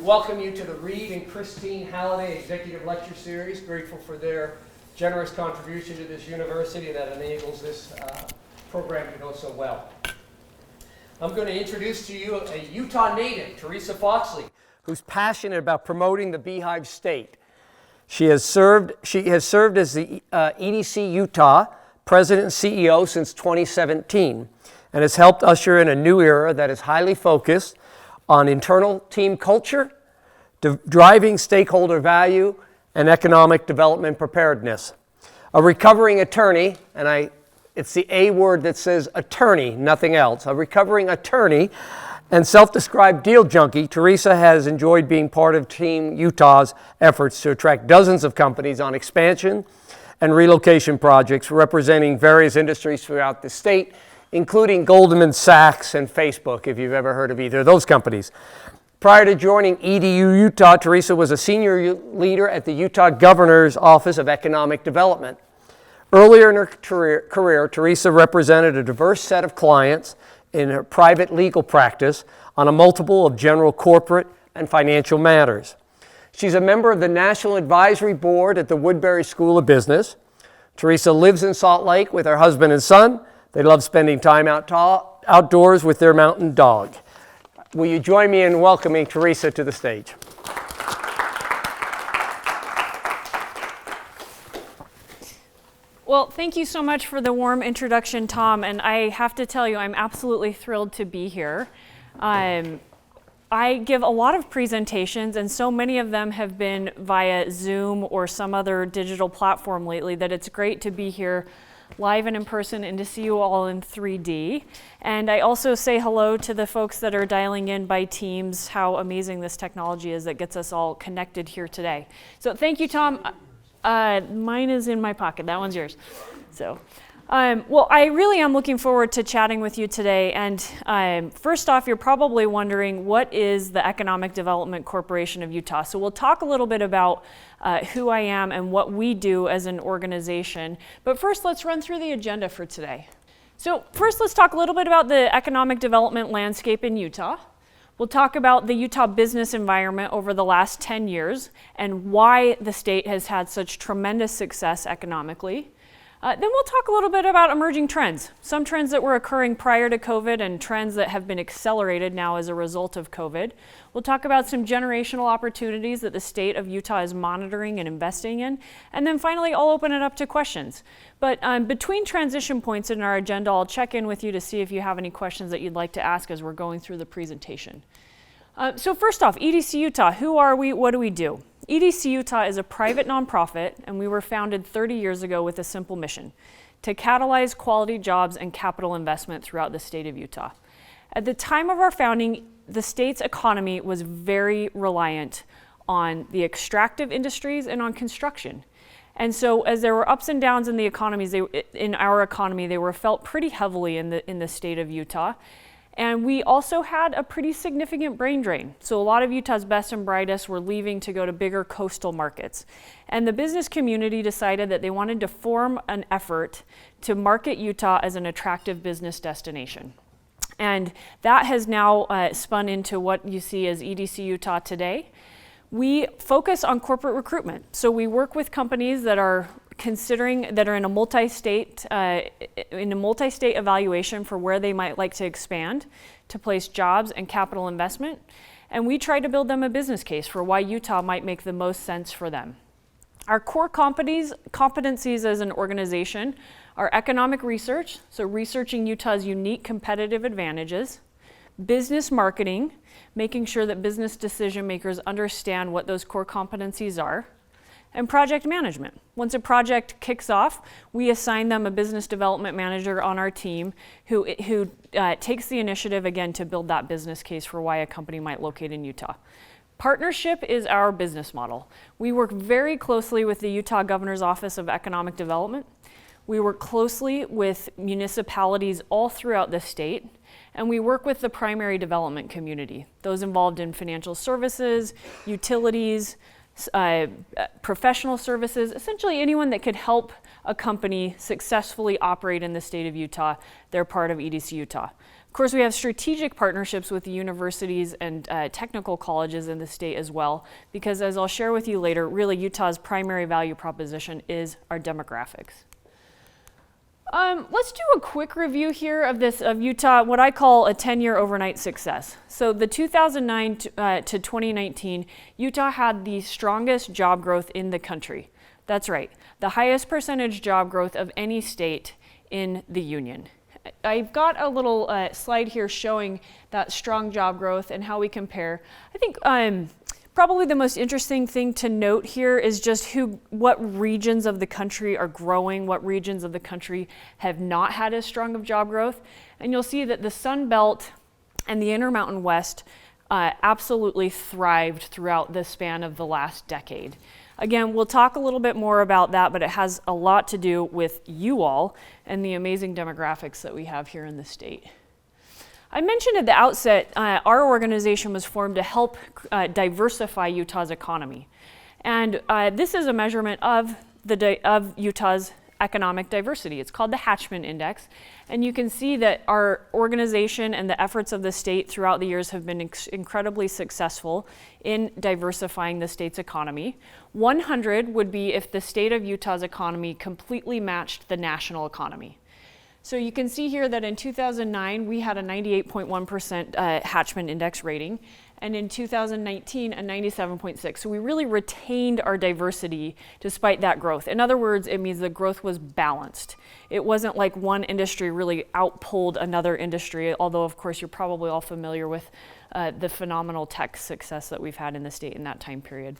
welcome you to the Reed and Christine Halladay Executive Lecture Series. Grateful for their generous contribution to this university that enables this program to go so well. I'm going to introduce to you a Utah native, Theresa Foxley, who's passionate about promoting the Beehive State. She has served as the EDC Utah President and CEO since 2017 and has helped usher in a new era that is highly focused on internal team culture, driving stakeholder value, and economic development preparedness. A recovering attorney, and it's the A word that says attorney, nothing else. A recovering attorney and self-described deal junkie, Theresa has enjoyed being part of Team Utah's efforts to attract dozens of companies on expansion and relocation projects representing various industries throughout the state, including Goldman Sachs and Facebook, if you've ever heard of either of those companies. Prior to joining EDU Utah, Theresa was a senior leader at the Utah Governor's Office of Economic Development. Earlier in her career, Theresa represented a diverse set of clients in her private legal practice on a multiple of general corporate and financial matters. She's a member of the National Advisory Board at the Woodbury School of Business. Theresa lives in Salt Lake with her husband and son. They love spending time outdoors with their mountain dog. Will you join me in welcoming Theresa to the stage? Well, thank you so much for the warm introduction, Tom, and I have to tell you, I'm absolutely thrilled to be here. I give a lot of presentations, and so many of them have been via Zoom or some other digital platform lately that it's great to be here live and in person and to see you all in 3D. And I also say hello to the folks that are dialing in by Teams, how amazing this technology is that gets us all connected here today. So thank you, Tom. Mine is in my pocket. That one's yours. So, well, I really am looking forward to chatting with you today. And first off, you're probably wondering, what is the Economic Development Corporation of Utah? So we'll talk a little bit about who I am and what we do as an organization. But first, let's run through the agenda for today. So first, let's talk a little bit about the economic development landscape in Utah. We'll talk about the Utah business environment over the last 10 years and why the state has had such tremendous success economically. Then we'll talk a little bit about emerging trends, some trends that were occurring prior to COVID and trends that have been accelerated now as a result of COVID. We'll talk about some generational opportunities that the state of Utah is monitoring and investing in. And then finally, I'll open it up to questions. But between transition points in our agenda, I'll check in with you to see if you have any questions that you'd like to ask as we're going through the presentation. So first off, EDC Utah, who are we? What do we do? EDC Utah is a private nonprofit, and we were founded 30 years ago with a simple mission: to catalyze quality jobs and capital investment throughout the state of Utah. At the time of our founding, the state's economy was very reliant on the extractive industries and on construction. And so as there were ups and downs in the economies, in our economy, they were felt pretty heavily in the state of Utah. And we also had a pretty significant brain drain. So a lot of Utah's best and brightest were leaving to go to bigger coastal markets. And the business community decided that they wanted to form an effort to market Utah as an attractive business destination. And that has now spun into what you see as EDC Utah today. We focus on corporate recruitment. So we work with companies that are in a multi-state evaluation for where they might like to expand to place jobs and capital investment, and we try to build them a business case for why Utah might make the most sense for them. Our core competencies as an organization are economic research, so researching Utah's unique competitive advantages, business marketing, making sure that business decision makers understand what those core competencies are, and project management. Once a project kicks off, we assign them a business development manager on our team who takes the initiative again to build that business case for why a company might locate in Utah. Partnership is our business model. We work very closely with the Utah Governor's Office of Economic Development. We work closely with municipalities all throughout the state, and we work with the primary development community, those involved in financial services, utilities, professional services, essentially anyone that could help a company successfully operate in the state of Utah. They're part of EDC Utah. course, we have strategic partnerships with the universities and technical colleges in the state as well, because as I'll share with you later, really Utah's primary value proposition is our demographics. Let's do a quick review here of Utah, what I call a 10-year overnight success. So the 2009 to 2019, Utah had the strongest job growth in the country. That's right, the highest percentage job growth of any state in the union. I've got a little slide here showing that strong job growth and how we compare. I think probably the most interesting thing to note here is just what regions of the country are growing, what regions of the country have not had as strong of job growth. And you'll see that the Sun Belt and the Intermountain West absolutely thrived throughout the span of the last decade. Again, we'll talk a little bit more about that, but it has a lot to do with you all and the amazing demographics that we have here in the state. I mentioned at the outset, our organization was formed to help diversify Utah's economy. And this is a measurement of Utah's economic diversity. It's called the Hatchman Index. And you can see that our organization and the efforts of the state throughout the years have been incredibly successful in diversifying the state's economy. 100 would be if the state of Utah's economy completely matched the national economy. So you can see here that in 2009, we had a 98.1% Hatchman Index rating, and in 2019, a 97.6. So we really retained our diversity despite that growth. In other words, it means the growth was balanced. It wasn't like one industry really outpulled another industry, although of course you're probably all familiar with the phenomenal tech success that we've had in the state in that time period.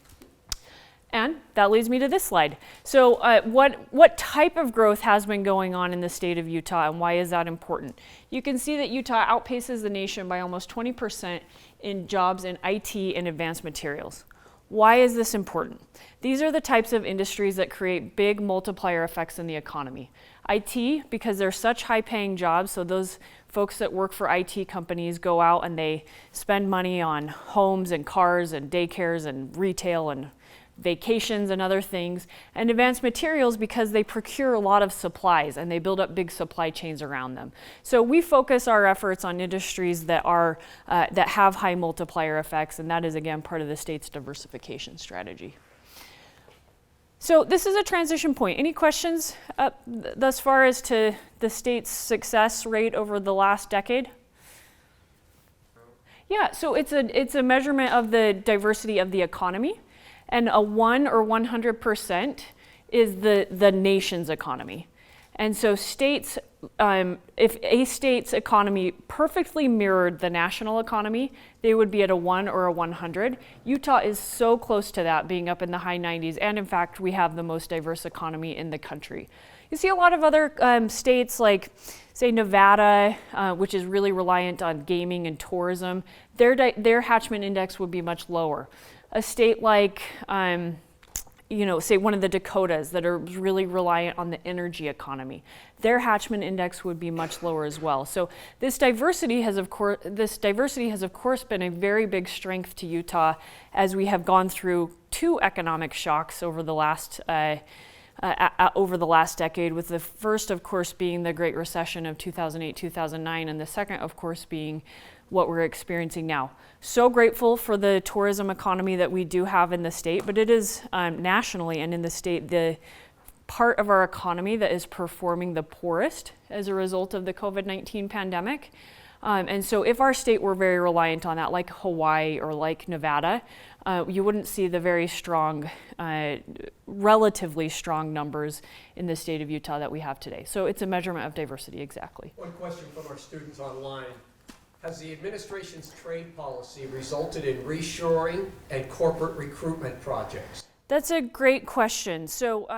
And that leads me to this slide. So what type of growth has been going on in the state of Utah, and why is that important? You can see that Utah outpaces the nation by almost 20% in jobs in IT and advanced materials. Why is this important? These are the types of industries that create big multiplier effects in the economy. IT, because they're such high-paying jobs, so those folks that work for IT companies go out and they spend money on homes and cars and daycares and retail and vacations and other things, and advanced materials because they procure a lot of supplies and they build up big supply chains around them. So we focus our efforts on industries that are that have high multiplier effects, and that is again part of the state's diversification strategy. So this is a transition point. Any questions thus far as to the state's success rate over the last decade? Yeah, so it's a measurement of the diversity of the economy. And a 1 or 100% is the nation's economy. And so states, if a state's economy perfectly mirrored the national economy, they would be at a 1 or a 100. Utah is so close to that, being up in the high 90s, and in fact, we have the most diverse economy in the country. You see a lot of other states like, say, Nevada, which is really reliant on gaming and tourism, their Hatchman Index would be much lower. A state like, say one of the Dakotas that are really reliant on the energy economy, their Hatchman Index would be much lower as well. So this diversity has of course been a very big strength to Utah as we have gone through 2 economic shocks over the last decade, with the first, of course, being the Great Recession of 2008-2009, and the second, of course, being what we're experiencing now. So grateful for the tourism economy that we do have in the state, but it is nationally and in the state the part of our economy that is performing the poorest as a result of the COVID-19 pandemic. And so if our state were very reliant on that, like Hawaii or like Nevada, you wouldn't see the very strong, relatively strong numbers in the state of Utah that we have today. So it's a measurement of diversity, exactly. One question from our students online. Has the administration's trade policy resulted in reshoring and corporate recruitment projects? That's a great question. So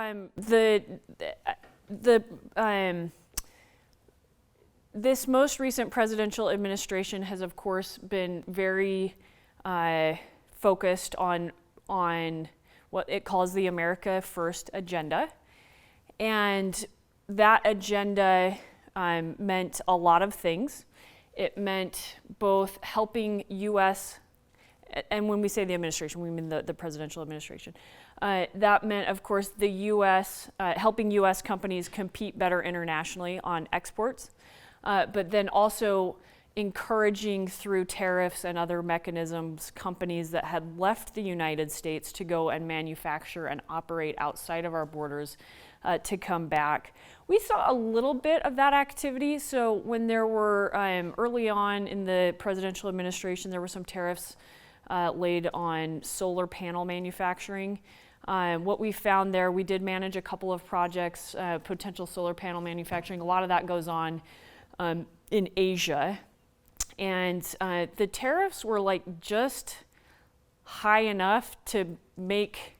this most recent presidential administration has, of course, been very focused on what it calls the America First agenda. And that agenda meant a lot of things. It meant both helping U.S., and when we say the administration, we mean the presidential administration. That meant, of course, the U.S., helping U.S. companies compete better internationally on exports, but then also encouraging through tariffs and other mechanisms companies that had left the United States to go and manufacture and operate outside of our borders to come back. We saw a little bit of that activity. So when there were, early on in the presidential administration, there were some tariffs laid on solar panel manufacturing. What we found there, we did manage a couple of projects, potential solar panel manufacturing. A lot of that goes on in Asia. And the tariffs were like just high enough to make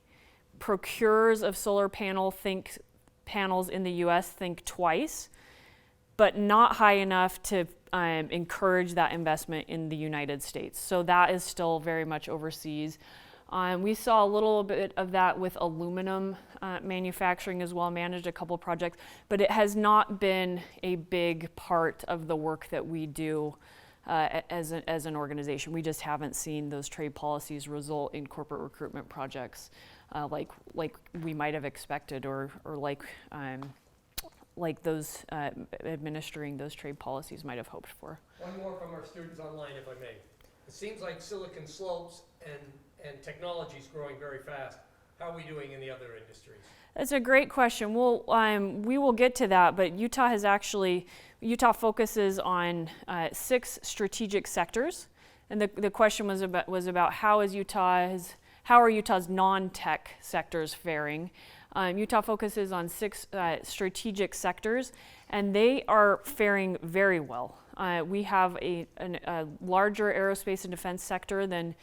procurers of solar panels in the US think twice, but not high enough to encourage that investment in the United States. So that is still very much overseas. We saw a little bit of that with aluminum manufacturing as well, managed a couple projects, but it has not been a big part of the work that we do as an organization. We just haven't seen those trade policies result in corporate recruitment projects like we might have expected, or like those administering those trade policies might have hoped for. One more from our students online, if I may. It seems like Silicon Slopes and technology is growing very fast. How are we doing in the other industries? That's a great question. We will get to that, but Utah focuses on 6 strategic sectors, and the question was about how are Utah's non-tech sectors faring. Utah focuses on 6 strategic sectors, and they are faring very well. We have a larger aerospace and defense sector than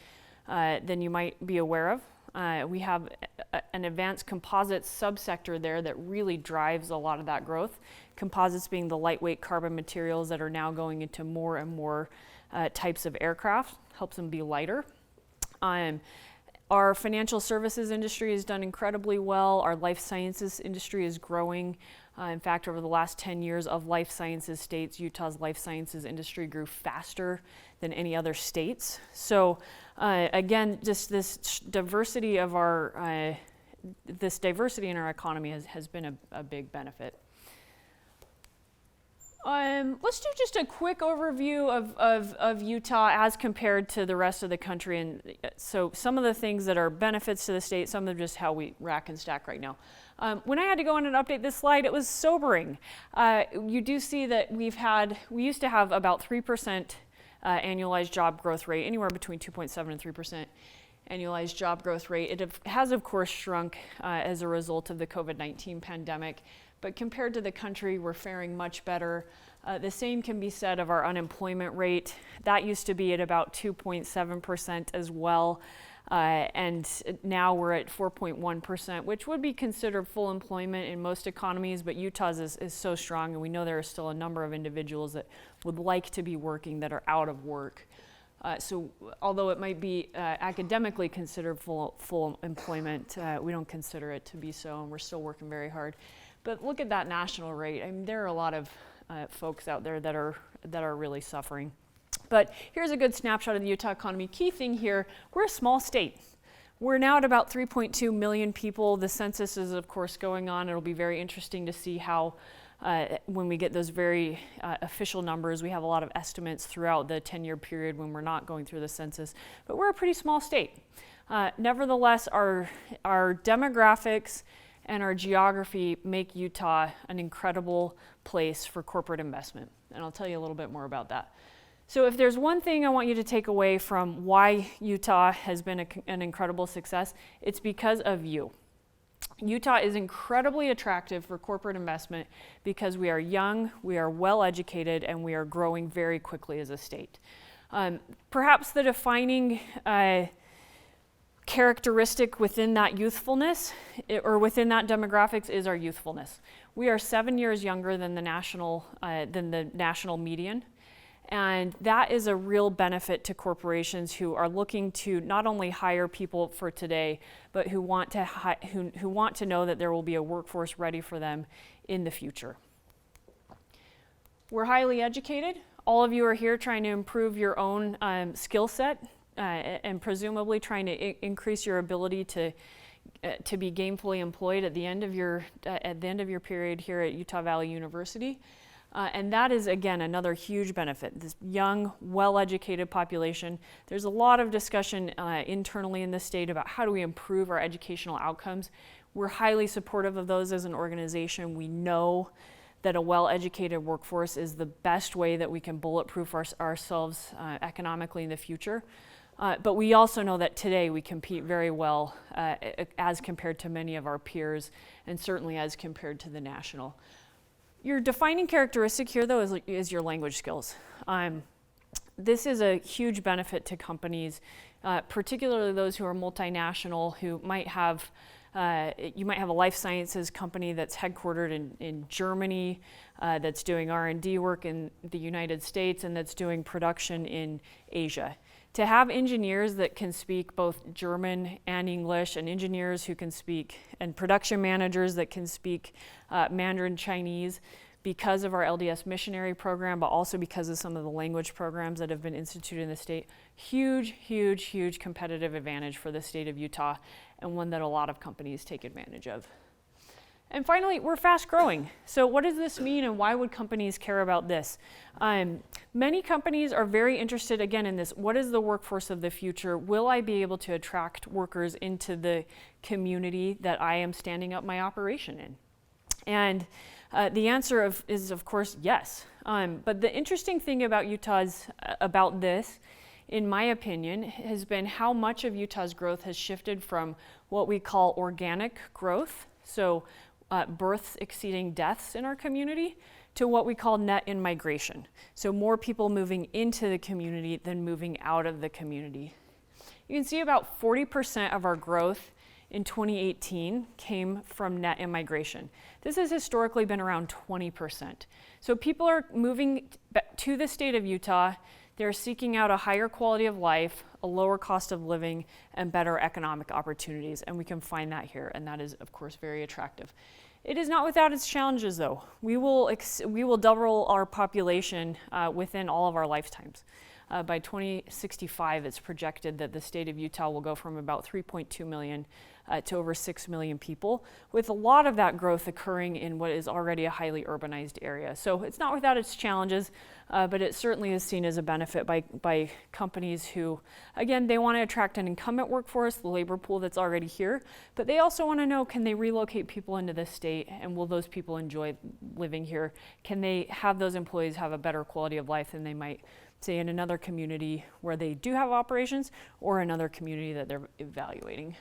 you might be aware of. We have an advanced composites subsector there that really drives a lot of that growth. Composites being the lightweight carbon materials that are now going into more and more types of aircraft, helps them be lighter. Our financial services industry has done incredibly well. Our life sciences industry is growing. In fact, over the last 10 years of life sciences states, Utah's life sciences industry grew faster than any other states. So again, just this diversity in our economy has been a big benefit. Let's do just a quick overview of Utah as compared to the rest of the country. And so some of the things that are benefits to the state, some of them just how we rack and stack right now. When I had to go in and update this slide, it was sobering. You do see that we used to have about 3% annualized job growth rate, anywhere between 2.7 and 3% annualized job growth rate. It has, of course, shrunk as a result of the COVID-19 pandemic. But compared to the country, we're faring much better. The same can be said of our unemployment rate. That used to be at about 2.7% as well. And now we're at 4.1%, which would be considered full employment in most economies, but Utah's is so strong, and we know there are still a number of individuals that would like to be working that are out of work. So although it might be academically considered full employment, we don't consider it to be so, and we're still working very hard. But look at that national rate. I mean, there are a lot of folks out there that are really suffering. But here's a good snapshot of the Utah economy. Key thing here, we're a small state. We're now at about 3.2 million people. The census is, of course, going on. It'll be very interesting to see how, when we get those very official numbers, we have a lot of estimates throughout the 10-year period when we're not going through the census. But we're a pretty small state. Nevertheless, our demographics and our geography make Utah an incredible place for corporate investment. And I'll tell you a little bit more about that. So if there's one thing I want you to take away from why Utah has been an incredible success, it's because of you. Utah is incredibly attractive for corporate investment because we are young, we are well educated, and we are growing very quickly as a state. Perhaps the defining characteristic within that youthfulness or within that demographics is our youthfulness. We are 7 years younger than the national median, and that is a real benefit to corporations who are looking to not only hire people for today, but who want to know that there will be a workforce ready for them in the future. We're highly educated. All of you are here trying to improve your own skill set. And presumably trying to increase your ability to be gainfully employed at the end of your period here at Utah Valley University. And that is, again, another huge benefit. This young, well-educated population. There's a lot of discussion internally in the state about how do we improve our educational outcomes. We're highly supportive of those as an organization. We know that a well-educated workforce is the best way that we can bulletproof ourselves economically in the future. But we also know that today we compete very well as compared to many of our peers, and certainly as compared to the national. Your defining characteristic here, though, is your language skills. This is a huge benefit to companies, particularly those who are multinational, who might have, you might have a life sciences company that's headquartered in Germany, that's doing R&D work in the United States, and that's doing production in Asia. To have engineers that can speak both German and English, and engineers who can speak, and production managers that can speak Mandarin Chinese, because of our LDS missionary program, but also because of some of the language programs that have been instituted in the state, huge, huge, huge competitive advantage for the state of Utah, and one that a lot of companies take advantage of. And finally, we're fast growing. So what does this mean, and why would companies care about this? Many companies are very interested, again, in this. What is the workforce of the future? Will I be able to attract workers into the community that I am standing up my operation in? And the answer is, of course, yes. But the interesting thing about about this, in my opinion, has been how much of Utah's growth has shifted from what we call organic growth, so births exceeding deaths in our community, to what we call net in-migration. So more people moving into the community than moving out of the community. You can see about 40% of our growth in 2018 came from net immigration. This has historically been around 20%. So people are moving to the state of Utah. They're seeking out a higher quality of life, a lower cost of living, and better economic opportunities. And we can find that here, and that is, of course, very attractive. It is not without its challenges, though. We will double our population within all of our lifetimes. By 2065, it's projected that the state of Utah will go from about 3.2 million to over 6 million people, with a lot of that growth occurring in what is already a highly urbanized area. So it's not without its challenges, but it certainly is seen as a benefit by companies who, again, they want to attract an incumbent workforce, the labor pool that's already here, but they also want to know, can they relocate people into this state, and will those people enjoy living here? Can they have those employees have a better quality of life than they might, say, in another community where they do have operations, or another community that they're evaluating?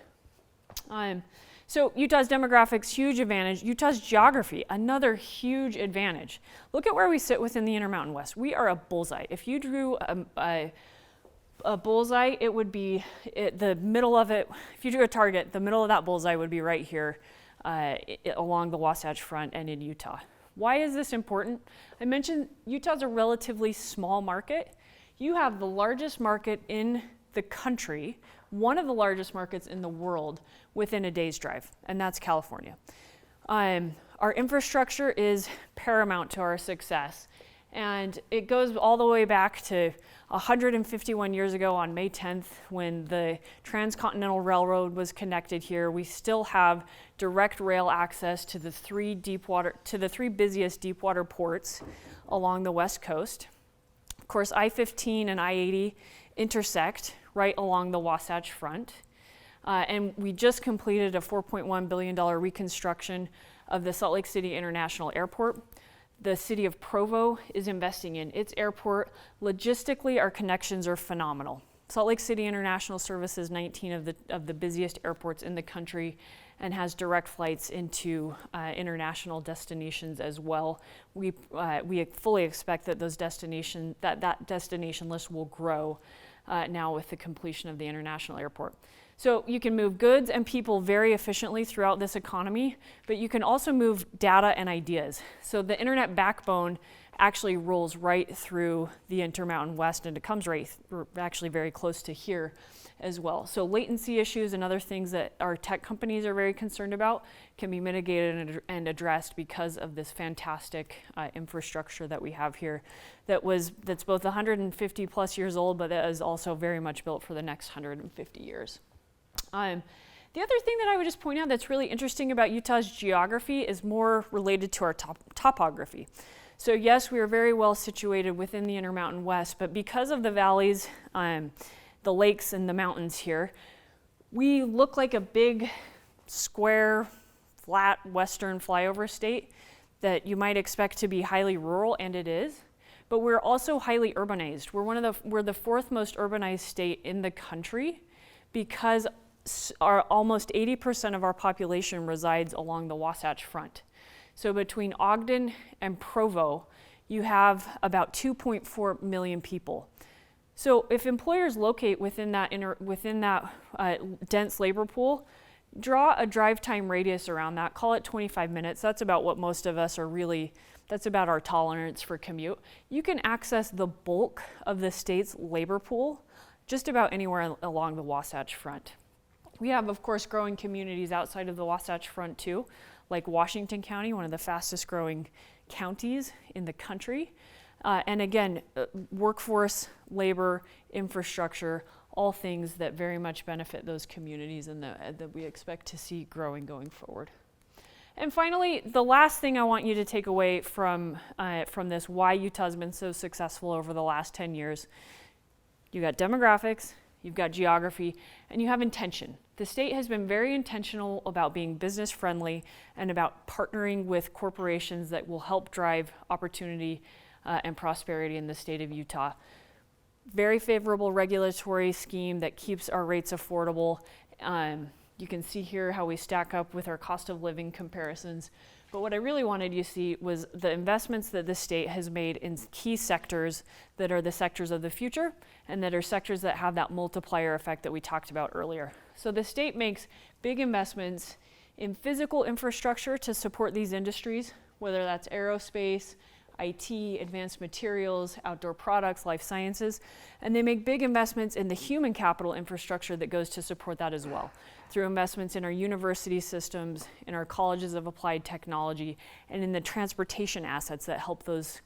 So Utah's demographics, huge advantage. Utah's geography, another huge advantage. Look at where we sit within the Intermountain West. We are a bullseye. If you drew a bullseye, it would be the middle of it. If you drew a target, the middle of that bullseye would be right here along the Wasatch Front and in Utah. Why is this important? I mentioned Utah's a relatively small market. You have the largest market in the country, one of the largest markets in the world, within a day's drive, and that's California. Our infrastructure is paramount to our success, and it goes all the way back to 151 years ago on May 10th when the Transcontinental Railroad was connected here. We still have direct rail access to the three busiest deepwater ports along the West Coast. Of course, I-15 and I-80 intersect right along the Wasatch Front. And we just completed a $4.1 billion reconstruction of the Salt Lake City International Airport. The city of Provo is investing in its airport. Logistically, our connections are phenomenal. Salt Lake City International services 19 of the busiest airports in the country and has direct flights into international destinations as well. We fully expect that that destination list will grow now with the completion of the international airport. So you can move goods and people very efficiently throughout this economy, but you can also move data and ideas. So the internet backbone actually rolls right through the Intermountain West, and it comes actually very close to here as well. So latency issues and other things that our tech companies are very concerned about can be mitigated and addressed because of this fantastic infrastructure that we have here that's both 150 plus years old, but that is also very much built for the next 150 years. The other thing that I would just point out that's really interesting about Utah's geography is more related to our topography. So yes, we are very well situated within the Intermountain West, but because of the valleys, the lakes and the mountains here, we look like a big, square, flat western flyover state that you might expect to be highly rural, and it is. But we're also highly urbanized. We're the fourth most urbanized state in the country because almost 80% of our population resides along the Wasatch Front. So between Ogden and Provo, you have about 2.4 million people. So if employers locate within that dense labor pool, draw a drive time radius around that, call it 25 minutes. That's about what most of us are really, that's about our tolerance for commute. You can access the bulk of the state's labor pool just about anywhere along the Wasatch Front. We have, of course, growing communities outside of the Wasatch Front too, like Washington County, one of the fastest growing counties in the country. And again, workforce, labor, infrastructure, all things that very much benefit those communities and that we expect to see growing going forward. And finally, the last thing I want you to take away from this, why Utah's been so successful over the last 10 years, you got demographics, you've got geography, and you have intention. The state has been very intentional about being business friendly and about partnering with corporations that will help drive opportunity and prosperity in the state of Utah. Very favorable regulatory scheme that keeps our rates affordable. You can see here how we stack up with our cost of living comparisons. But what I really wanted you to see was the investments that the state has made in key sectors that are the sectors of the future and that are sectors that have that multiplier effect that we talked about earlier. So the state makes big investments in physical infrastructure to support these industries, whether that's aerospace, IT, advanced materials, outdoor products, life sciences, and they make big investments in the human capital infrastructure that goes to support that as well, through investments in our university systems, in our colleges of applied technology, and in the transportation assets that help those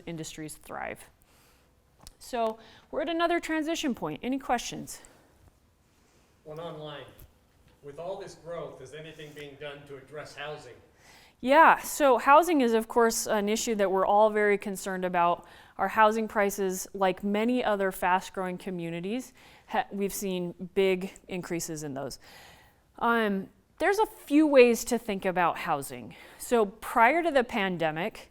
industries thrive. So we're at another transition point. Any questions? One online. With all this growth, is anything being done to address housing? Yeah, so housing is of course an issue that we're all very concerned about. Our housing prices, like many other fast-growing communities, we've seen big increases in those. There's a few ways to think about housing. So prior to the pandemic,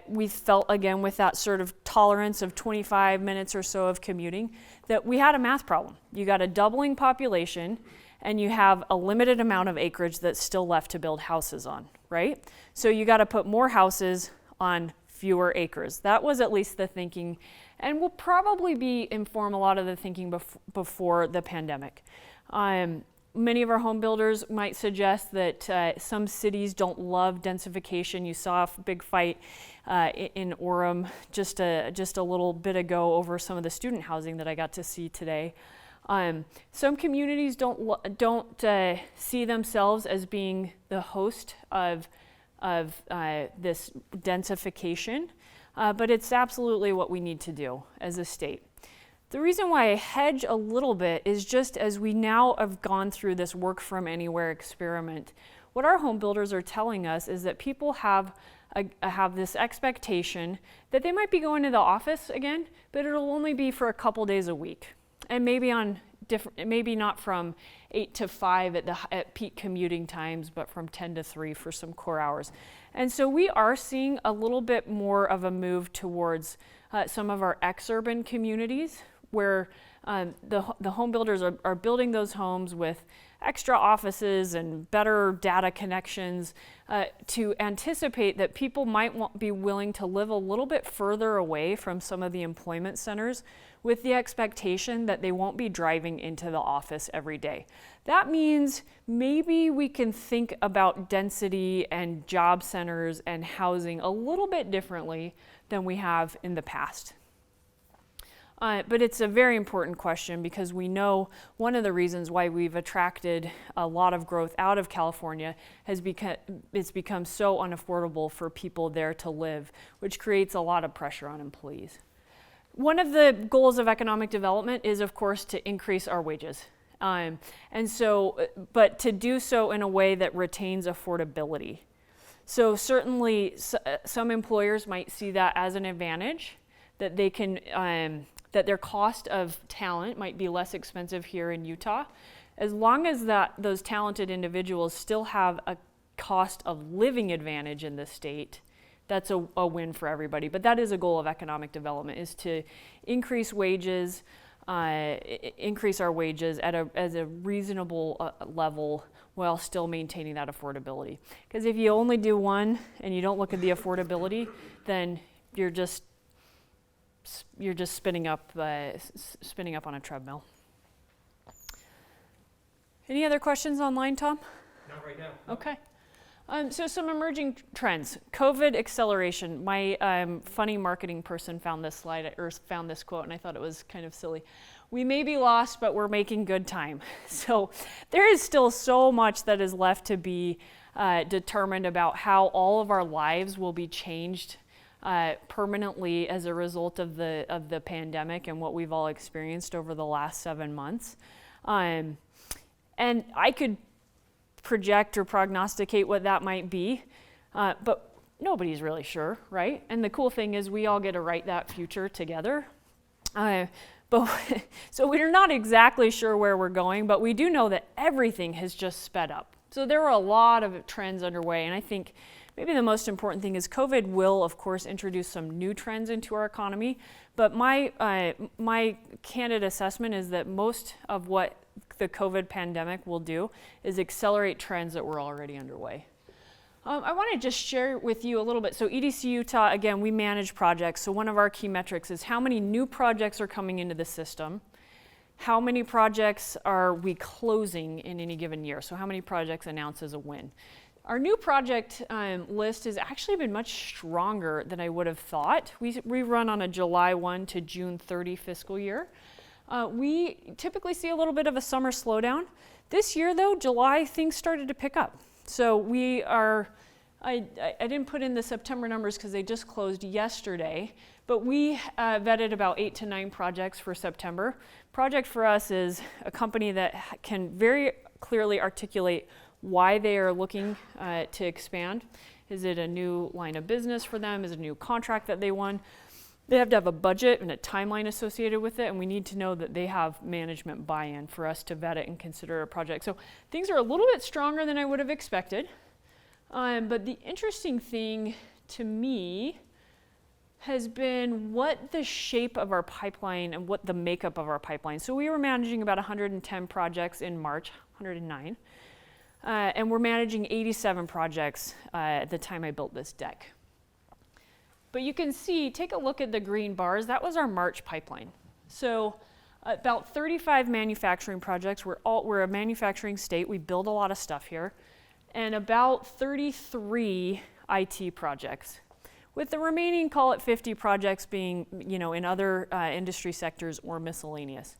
we felt, again, with that sort of tolerance of 25 minutes or so of commuting, that we had a math problem. You got a doubling population, and you have a limited amount of acreage that's still left to build houses on, right? So you got to put more houses on fewer acres. That was at least the thinking, and will probably inform a lot of the thinking before the pandemic. Many of our home builders might suggest that some cities don't love densification. You saw a big fight in Orem just a little bit ago over some of the student housing that I got to see today. Some communities don't see themselves as being the host of this densification, but it's absolutely what we need to do as a state. The reason why I hedge a little bit is just as we now have gone through this work from anywhere experiment, what our home builders are telling us is that people have this expectation that they might be going to the office again, but it'll only be for a couple days a week. And maybe not from 8 to 5 at peak commuting times, but from 10 to 3 for some core hours. And so we are seeing a little bit more of a move towards some of our ex-urban communities where the home builders are building those homes with extra offices and better data connections to anticipate that people might be willing to live a little bit further away from some of the employment centers with the expectation that they won't be driving into the office every day. That means maybe we can think about density and job centers and housing a little bit differently than we have in the past. But it's a very important question because we know one of the reasons why we've attracted a lot of growth out of California it's become so unaffordable for people there to live, which creates a lot of pressure on employees. One of the goals of economic development is, of course, to increase our wages. But to do so in a way that retains affordability. So certainly some employers might see that as an advantage, that they can, that their cost of talent might be less expensive here in Utah, as long as those talented individuals still have a cost of living advantage in the state. That's a win for everybody. But that is a goal of economic development, is to increase wages, increase our wages at a reasonable level while still maintaining that affordability. Because if you only do one and you don't look at the affordability, then you're just spinning up on a treadmill. Any other questions online, Tom? Not right now. Okay. So some emerging trends. COVID acceleration. My funny marketing person found this slide, or found this quote, and I thought it was kind of silly. We may be lost, but we're making good time. So there is still so much that is left to be determined about how all of our lives will be changed permanently as a result of the pandemic and what we've all experienced over the last 7 months. And I could project or prognosticate what that might be, but nobody's really sure, right? And the cool thing is we all get to write that future together. So we're not exactly sure where we're going, but we do know that everything has just sped up. So there are a lot of trends underway, and I think maybe the most important thing is COVID will, of course, introduce some new trends into our economy, but my candid assessment is that most of what the COVID pandemic will do is accelerate trends that were already underway. I want to just share with you a little bit. So EDC Utah, again, we manage projects. So one of our key metrics is how many new projects are coming into the system, how many projects are we closing in any given year. So how many projects announced as a win. Our new project list has actually been much stronger than I would have thought. We run on a July 1 to June 30 fiscal year. We typically see a little bit of a summer slowdown. This year, though, July, things started to pick up. So we are, I didn't put in the September numbers because they just closed yesterday, but we vetted about 8 to 9 projects for September. Project for us is a company that can very clearly articulate why they are looking to expand. Is it a new line of business for them? Is it a new contract that they won? They have to have a budget and a timeline associated with it, and we need to know that they have management buy-in for us to vet it and consider a project. So things are a little bit stronger than I would have expected, but the interesting thing to me has been what the shape of our pipeline and what the makeup of our pipeline. So we were managing about 110 projects in March, 109, and we're managing 87 projects at the time I built this deck. But you can see, take a look at the green bars, that was our March pipeline. So about 35 manufacturing projects. We're a manufacturing state, we build a lot of stuff here, and about 33 IT projects, with the remaining, call it 50 projects being, in other industry sectors or miscellaneous.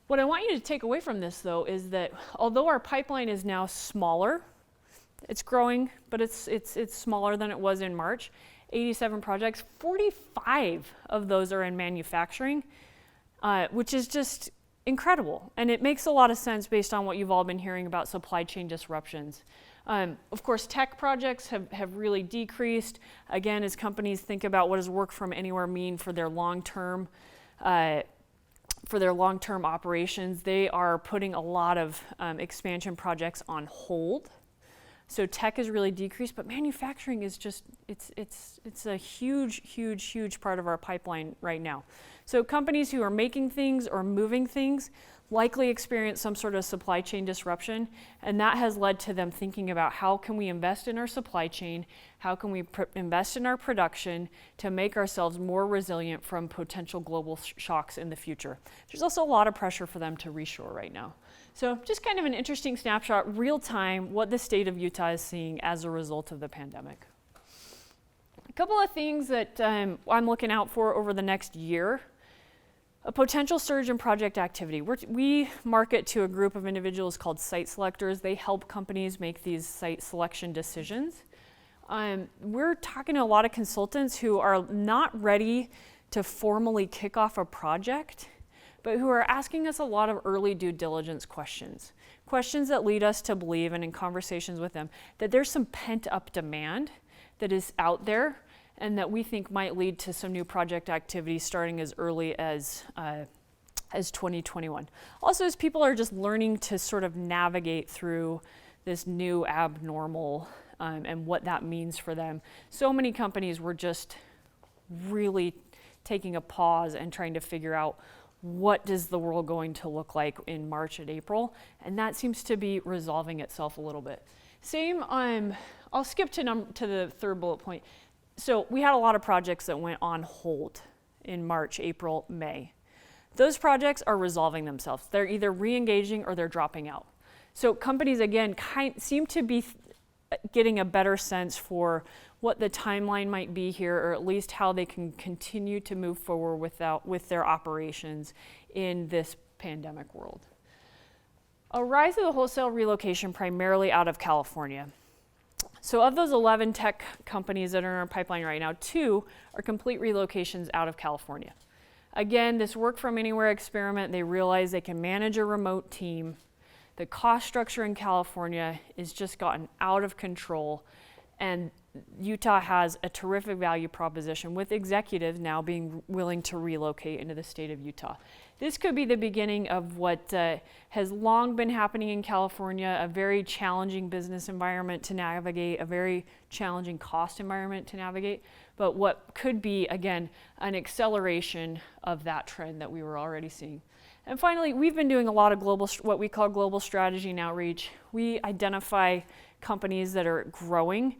What I want you to take away from this, though, is that although our pipeline is now smaller, it's growing, but it's smaller than it was in March. 87 projects, 45 of those are in manufacturing, which is just incredible. And it makes a lot of sense based on what you've all been hearing about supply chain disruptions. Of course, tech projects have really decreased. Again, as companies think about what does work from anywhere mean for their long-term operations, they are putting a lot of expansion projects on hold. So tech has really decreased, but manufacturing is just, it's a huge part of our pipeline right now. So companies who are making things or moving things likely experience some sort of supply chain disruption, and that has led to them thinking about how can we invest in our supply chain, how can we invest in our production to make ourselves more resilient from potential global shocks in the future. There's also a lot of pressure for them to reshore right now. So just kind of an interesting snapshot, real time, what the state of Utah is seeing as a result of the pandemic. A couple of things that I'm looking out for over the next year. A potential surge in project activity. We market to a group of individuals called site selectors. They help companies make these site selection decisions. We're talking to a lot of consultants who are not ready to formally kick off a project, but who are asking us a lot of early due diligence questions. Questions that lead us to believe, and in conversations with them, that there's some pent-up demand that is out there and that we think might lead to some new project activity starting as early as 2021. Also, as people are just learning to sort of navigate through this new abnormal and what that means for them. So many companies were just really taking a pause and trying to figure out what is the world going to look like in March and April, and that seems to be resolving itself a little bit. Same, I'll skip to the third bullet point. So we had a lot of projects that went on hold in March, April, May. Those projects are resolving themselves. They're either re-engaging or they're dropping out. So companies, again, seem to be getting a better sense for what the timeline might be here, or at least how they can continue to move forward with their operations in this pandemic world. A rise of the wholesale relocation primarily out of California. So of those 11 tech companies that are in our pipeline right now, 2 are complete relocations out of California. Again, this work from anywhere experiment, they realize they can manage a remote team. The cost structure in California is just gotten out of control, and Utah has a terrific value proposition with executives now being willing to relocate into the state of Utah. This could be the beginning of what has long been happening in California, a very challenging business environment to navigate, a very challenging cost environment to navigate, but what could be, again, an acceleration of that trend that we were already seeing. And finally, we've been doing a lot of what we call global strategy and outreach. We identify companies that are growing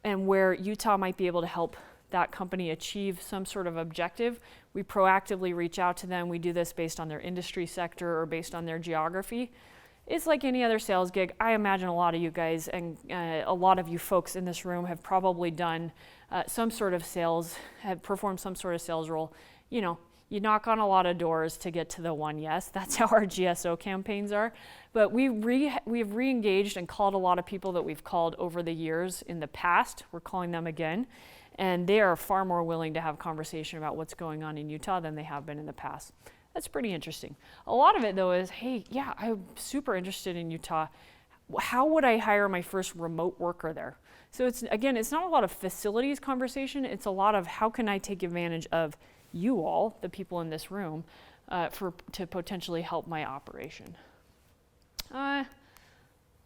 and where Utah might be able to help that company achieve some sort of objective. We proactively reach out to them. We do this based on their industry sector or based on their geography. It's like any other sales gig. I imagine a lot of you guys and a lot of you folks in this room have probably done some sort of sales, have performed some sort of sales role. You know, you knock on a lot of doors to get to the one yes. That's how our GSO campaigns are. But we've re-engaged and called a lot of people that we've called over the years in the past. We're calling them again. And they are far more willing to have conversation about what's going on in Utah than they have been in the past. That's pretty interesting. A lot of it, though, is, hey, yeah, I'm super interested in Utah. How would I hire my first remote worker there? So it's not a lot of facilities conversation. It's a lot of how can I take advantage of you all, the people in this room, to potentially help my operation.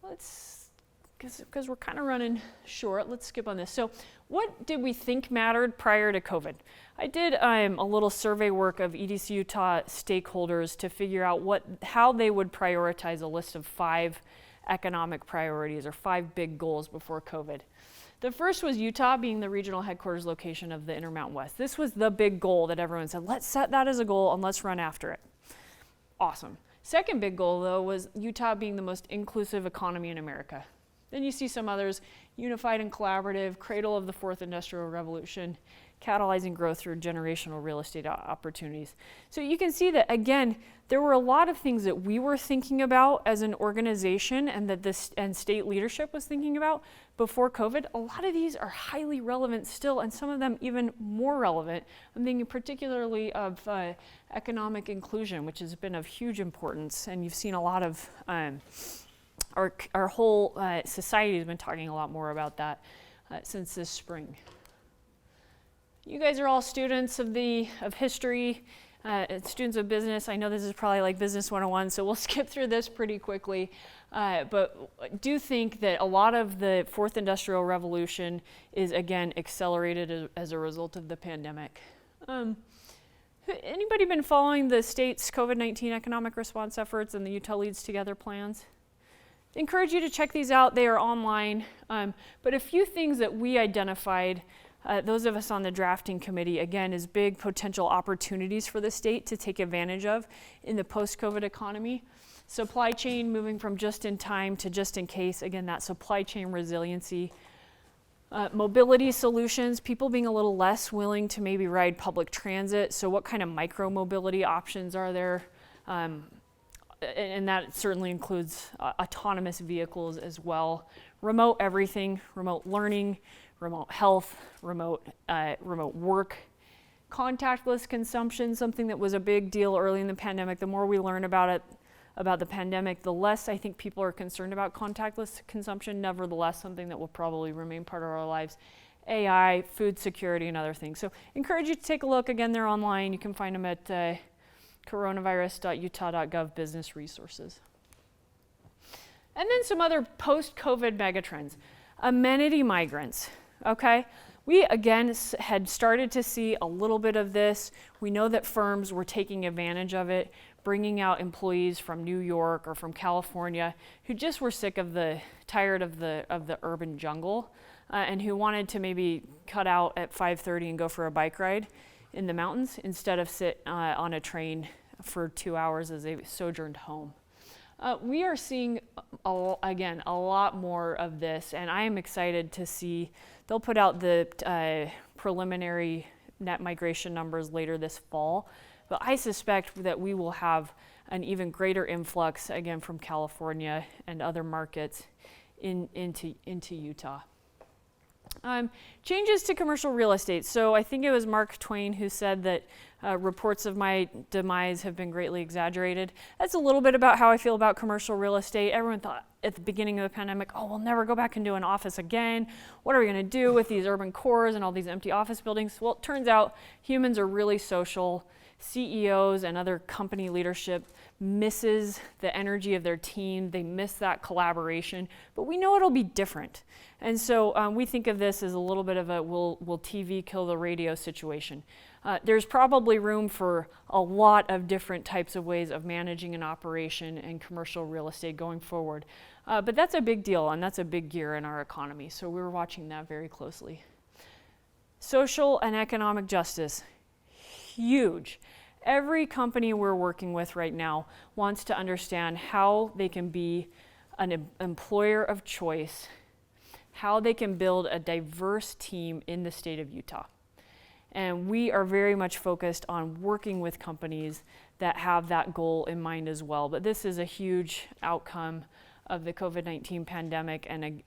Because we're kind of running short, let's skip on this. So what did we think mattered prior to COVID? I did a little survey work of EDC Utah stakeholders to figure out how they would prioritize a list of 5 economic priorities or 5 big goals before COVID. The first was Utah being the regional headquarters location of the Intermountain West. This was the big goal that everyone said, let's set that as a goal and let's run after it. Awesome. Second big goal, though, was Utah being the most inclusive economy in America. Then you see some others, unified and collaborative, cradle of the 4th Industrial Revolution, catalyzing growth through generational real estate opportunities. So you can see that, again, there were a lot of things that we were thinking about as an organization and that and state leadership was thinking about before COVID. A lot of these are highly relevant still, and some of them even more relevant. I'm thinking particularly of economic inclusion, which has been of huge importance, and you've seen a lot of our whole society has been talking a lot more about that since this spring. You guys are all students of history, students of business. I know this is probably like Business 101, so we'll skip through this pretty quickly. But I do think that a lot of the 4th Industrial Revolution is, again, accelerated as a result of the pandemic. Anybody been following the state's COVID-19 economic response efforts and the Utah Leads Together plans? I encourage you to check these out. They are online. But a few things that we identified, those of us on the drafting committee, again, as big potential opportunities for the state to take advantage of in the post-COVID economy. Supply chain moving from just in time to just in case. Again, that supply chain resiliency. Mobility solutions, people being a little less willing to maybe ride public transit. So what kind of micro-mobility options are there? And that certainly includes autonomous vehicles as well. Remote everything, remote learning, remote health, remote work. Contactless consumption, something that was a big deal early in the pandemic. The more we learn about the pandemic, the less I think people are concerned about contactless consumption. Nevertheless, something that will probably remain part of our lives. AI, food security, and other things. So encourage you to take a look. Again, they're online. You can find them at coronavirus.utah.gov business resources. And then some other post-COVID megatrends. Amenity migrants, okay? We, again, had started to see a little bit of this. We know that firms were taking advantage of it, bringing out employees from New York or from California who just were tired of the urban jungle and who wanted to maybe cut out at 5:30 and go for a bike ride in the mountains instead of sit on a train for 2 hours as they sojourned home. We are seeing, again, a lot more of this, and I am excited to see. They'll put out the preliminary net migration numbers later this fall, but I suspect that we will have an even greater influx, again, from California and other markets into Utah. Changes to commercial real estate. So I think it was Mark Twain who said that reports of my demise have been greatly exaggerated. That's a little bit about how I feel about commercial real estate. Everyone thought at the beginning of the pandemic, oh, we'll never go back and do an office again. What are we going to do with these urban cores and all these empty office buildings? Well, it turns out humans are really social. CEOs and other company leadership misses the energy of their team. They miss that collaboration, but we know it'll be different. And so we think of this as a little bit of a will TV kill the radio situation. There's probably room for a lot of different types of ways of managing an operation and commercial real estate going forward. But that's a big deal, and that's a big gear in our economy. So we're watching that very closely. Social and economic justice. Huge. Every company we're working with right now wants to understand how they can be an employer of choice, how they can build a diverse team in the state of Utah. And we are very much focused on working with companies that have that goal in mind as well. But this is a huge outcome of the COVID-19 pandemic and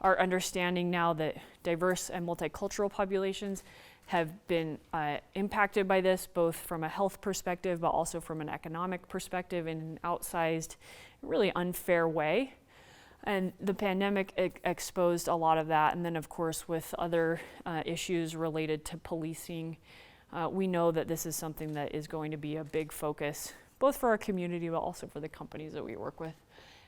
our understanding now that diverse and multicultural populations have been impacted by this, both from a health perspective, but also from an economic perspective in an outsized, really unfair way. And the pandemic exposed a lot of that. And then, of course, with other issues related to policing, we know that this is something that is going to be a big focus, both for our community, but also for the companies that we work with.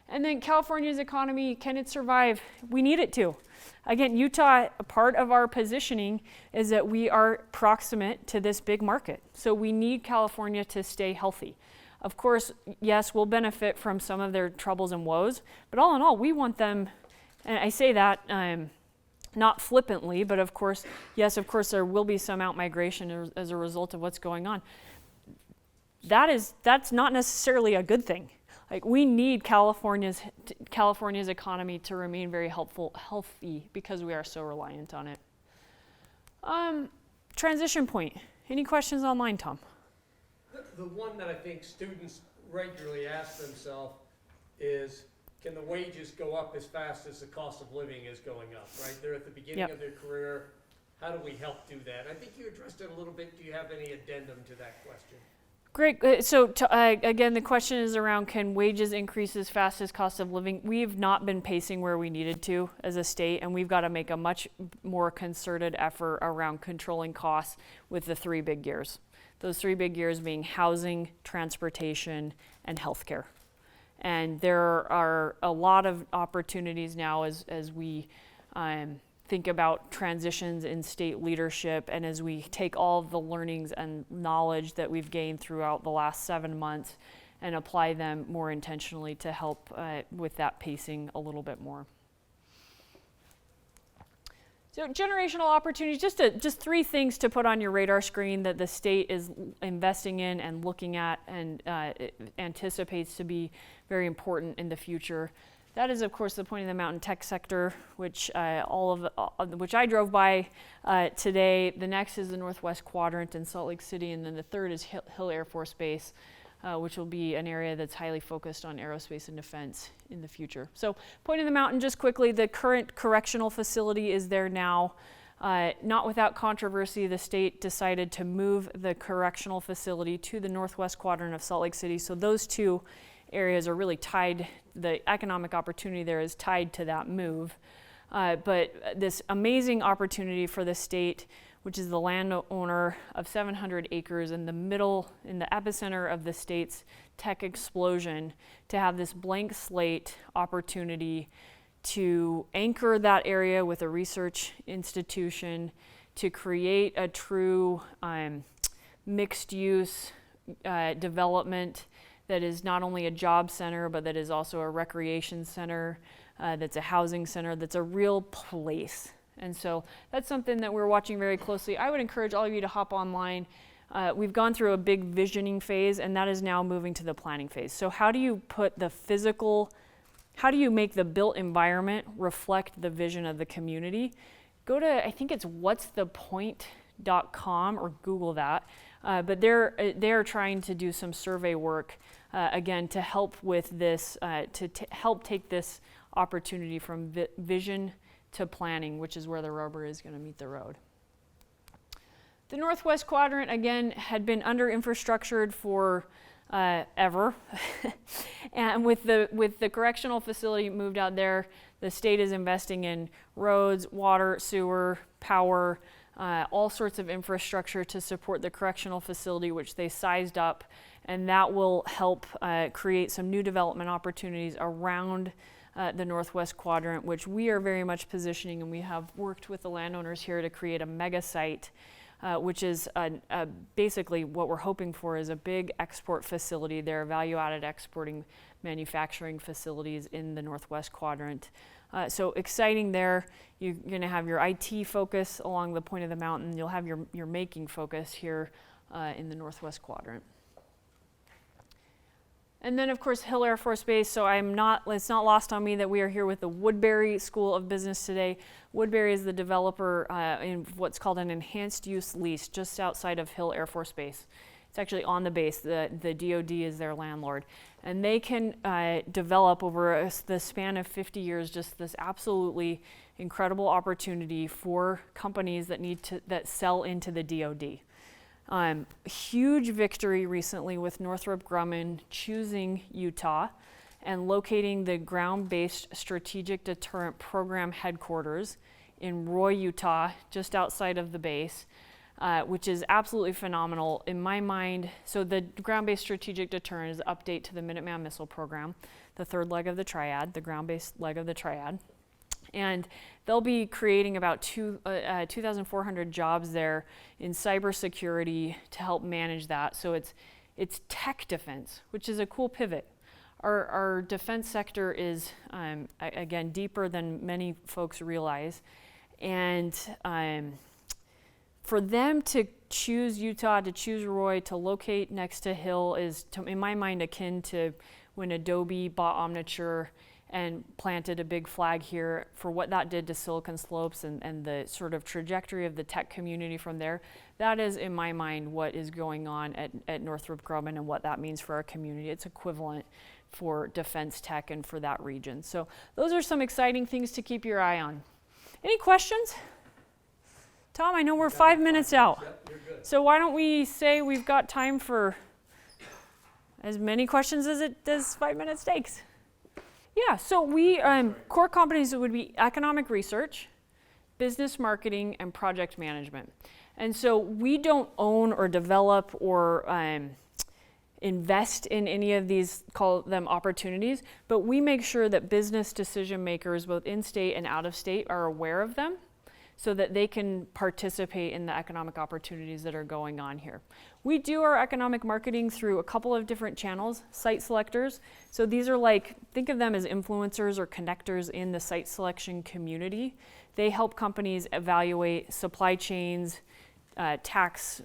And then California's economy, can it survive? We need it to. Again, Utah, a part of our positioning is that we are proximate to this big market. So we need California to stay healthy. Of course, yes, we'll benefit from some of their troubles and woes, but all in all, we want them, and I say that not flippantly, but of course, yes, of course, there will be some out-migration as a result of what's going on. That's not necessarily a good thing. Like, we need California's economy to remain very healthy because we are so reliant on it. Transition point. Any questions online, Tom? The one that I think students regularly ask themselves is, can the wages go up as fast as the cost of living is going up, right? They're at the beginning of their career. How do we help do that? I think you addressed it a little bit. Do you have any addendum to that question? Great. So again, the question is around, can wages increase as fast as cost of living? We've not been pacing where we needed to as a state, and we've got to make a much more concerted effort around controlling costs with the three big gears. Those three big gears being housing, transportation, and healthcare. And there are a lot of opportunities now as we think about transitions in state leadership, and as we take all of the learnings and knowledge that we've gained throughout the last 7 months and apply them more intentionally to help with that pacing a little bit more. So generational opportunities, just three things to put on your radar screen that the state is investing in and looking at and anticipates to be very important in the future. That is, of course, the Pointing the Mountain tech sector, which which I drove by today. The next is the Northwest Quadrant in Salt Lake City, and then the third is Hill Air Force Base, which will be an area that's highly focused on aerospace and defense in the future. So Pointing the Mountain, just quickly, the current correctional facility is there now. Not without controversy, the state decided to move the correctional facility to the northwest quadrant of Salt Lake City. So those two areas are really tied, the economic opportunity there is tied to that move. But this amazing opportunity for the state, which is the landowner of 700 acres in the epicenter of the state's tech explosion, to have this blank slate opportunity to anchor that area with a research institution, to create a true mixed-use development that is not only a job center, but that is also a recreation center, that's a housing center, that's a real place. And so that's something that we're watching very closely. I would encourage all of you to hop online. We've gone through a big visioning phase, and that is now moving to the planning phase. So how do you put the physical, how do you make the built environment reflect the vision of the community? Go to, I think it's whatsthepoint.com, or Google that. But they're trying to do some survey work, again, to help with this, to help take this opportunity from vision to planning, which is where the rubber is going to meet the road. The Northwest Quadrant, again, had been under-infrastructured for ever. And with the correctional facility moved out there, the state is investing in roads, water, sewer, power, all sorts of infrastructure to support the correctional facility, which they sized up, and that will help create some new development opportunities around the Northwest Quadrant, which we are very much positioning, and we have worked with the landowners here to create a mega site, which is basically what we're hoping for is a big export facility. There are value-added exporting manufacturing facilities in the Northwest Quadrant. So exciting there. You're going to have your IT focus along the point of the mountain. You'll have your making focus here in the Northwest Quadrant. And then, of course, Hill Air Force Base. So it's not lost on me that we are here with the Woodbury School of Business today. Woodbury is the developer in what's called an enhanced use lease just outside of Hill Air Force Base. It's actually on the base. The DoD is their landlord. And they can develop over the span of 50 years just this absolutely incredible opportunity for companies that sell into the DoD. Huge victory recently with Northrop Grumman choosing Utah and locating the ground-based strategic deterrent program headquarters in Roy, Utah, just outside of the base, which is absolutely phenomenal in my mind. So the ground-based strategic deterrent is an update to the Minuteman missile program, the third leg of the triad, the ground-based leg of the triad. And they'll be creating about 2,400 jobs there in cybersecurity to help manage that. So it's tech defense, which is a cool pivot. Our defense sector is, again, deeper than many folks realize. And for them to choose Utah, to choose Roy, to locate next to Hill is, in my mind, akin to when Adobe bought Omniture and planted a big flag here for what that did to Silicon Slopes and the sort of trajectory of the tech community from there. That is, in my mind, what is going on at Northrop Grumman and what that means for our community. It's equivalent for defense tech and for that region. So those are some exciting things to keep your eye on. Any questions? Tom, I know we're 5 minutes out. Yep, you're good. So why don't we say we've got time for as many questions as 5 minutes takes? Yeah, so we, core competencies would be economic research, business marketing, and project management. And so we don't own or develop or invest in any of these, call them opportunities, but we make sure that business decision makers, both in-state and out-of-state, are aware of them so that they can participate in the economic opportunities that are going on here. We do our economic marketing through a couple of different channels, site selectors. So these are like, think of them as influencers or connectors in the site selection community. They help companies evaluate supply chains, tax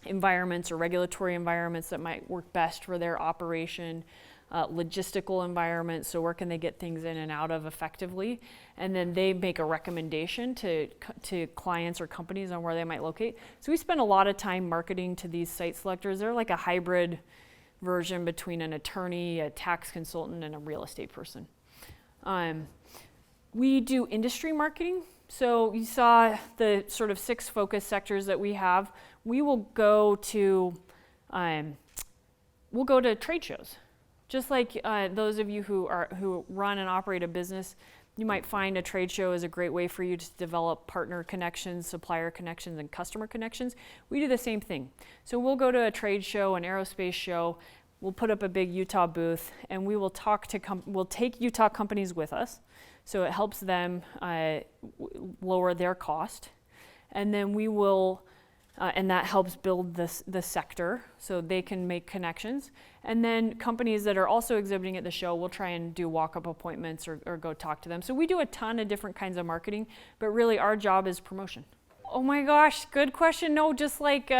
environments or regulatory environments that might work best for their operation, logistical environments, so where can they get things in and out of effectively, and then they make a recommendation to clients or companies on where they might locate. So we spend a lot of time marketing to these site selectors. They're like a hybrid version between an attorney, a tax consultant, and a real estate person. We do industry marketing. So you saw the sort of 6 focus sectors that we have. We will go to trade shows. Just like those of you who run and operate a business, you might find a trade show is a great way for you to develop partner connections, supplier connections, and customer connections. We do the same thing. So we'll go to a trade show, an aerospace show. We'll put up a big Utah booth, and we will talk to we'll take Utah companies with us, so it helps them lower their cost, and then we will, and that helps build the sector, so they can make connections. And then companies that are also exhibiting at the show, we'll try and do walk-up appointments or go talk to them. So we do a ton of different kinds of marketing, but really our job is promotion. Oh my gosh, good question. No, just like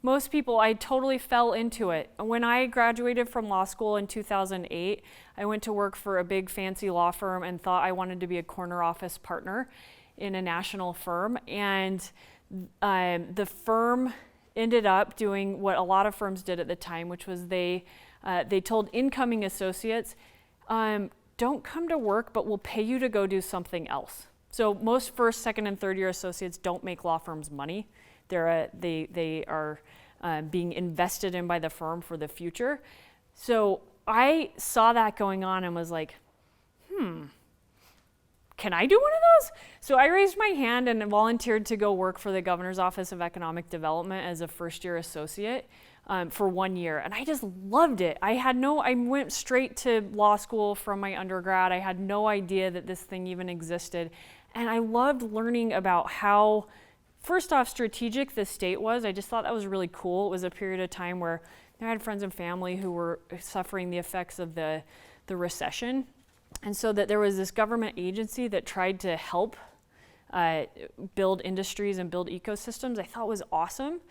most people, I totally fell into it. When I graduated from law school in 2008, I went to work for a big fancy law firm and thought I wanted to be a corner office partner in a national firm. And the firm ended up doing what a lot of firms did at the time, which was they told incoming associates, don't come to work, but we'll pay you to go do something else. So most first, second, and third year associates don't make law firms money. They are being invested in by the firm for the future. So I saw that going on and was like, can I do one of those? So I raised my hand and volunteered to go work for the Governor's Office of Economic Development as a first year associate for 1 year. And I just loved it. I went straight to law school from my undergrad. I had no idea that this thing even existed. And I loved learning about how, first off, strategic the state was. I just thought that was really cool. It was a period of time where I had friends and family who were suffering the effects of the recession. And so that there was this government agency that tried to help build industries and build ecosystems, I thought was awesome.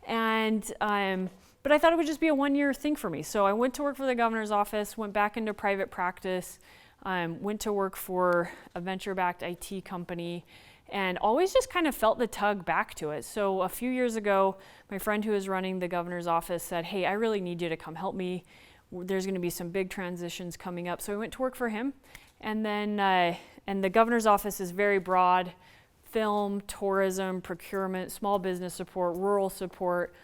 And but I thought it would just be a 1 year thing for me. So I went to work for the governor's office, went back into private practice, went to work for a venture-backed IT company, and always just kind of felt the tug back to it. So a few years ago, my friend who was running the governor's office said, hey, I really need you to come help me. There's going to be some big transitions coming up. So I went to work for him. And then, and the governor's office is very broad: film, tourism, procurement, small business support, rural support.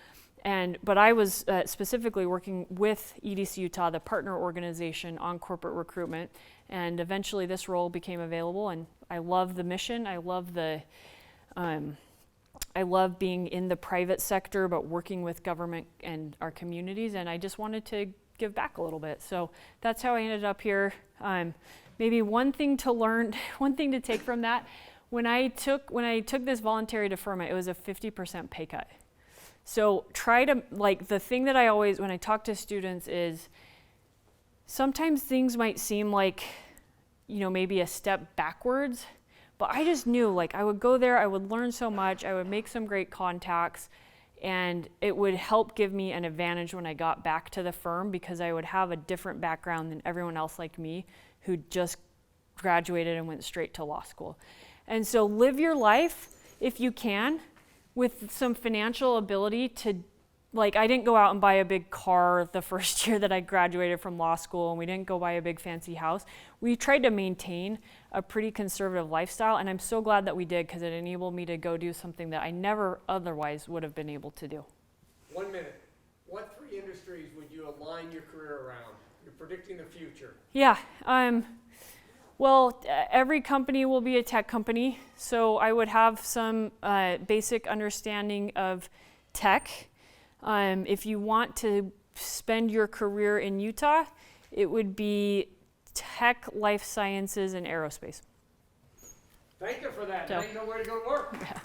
But I was specifically working with EDC Utah, the partner organization, on corporate recruitment. And eventually this role became available, and I love the mission. I love being in the private sector, but working with government and our communities. And I just wanted to give back a little bit. So that's how I ended up here. Maybe one thing to learn, one thing to take from that, when I took this voluntary deferment, it was a 50% pay cut. So try to, the thing that I always, when I talk to students is, sometimes things might seem like, maybe a step backwards, but I just knew, I would go there, I would learn so much, I would make some great contacts, and it would help give me an advantage when I got back to the firm, because I would have a different background than everyone else like me who just graduated and went straight to law school. And so live your life, if you can, with some financial ability to, I didn't go out and buy a big car the first year that I graduated from law school, and we didn't go buy a big fancy house. We tried to maintain a pretty conservative lifestyle, and I'm so glad that we did, because it enabled me to go do something that I never otherwise would have been able to do. 1 minute. What 3 industries would you align your career around? You're predicting the future. Yeah. Well, every company will be a tech company, so I would have some basic understanding of tech. If you want to spend your career in Utah, it would be tech, life sciences, and aerospace. Thank you for that. Now you know where to go to work. Yeah.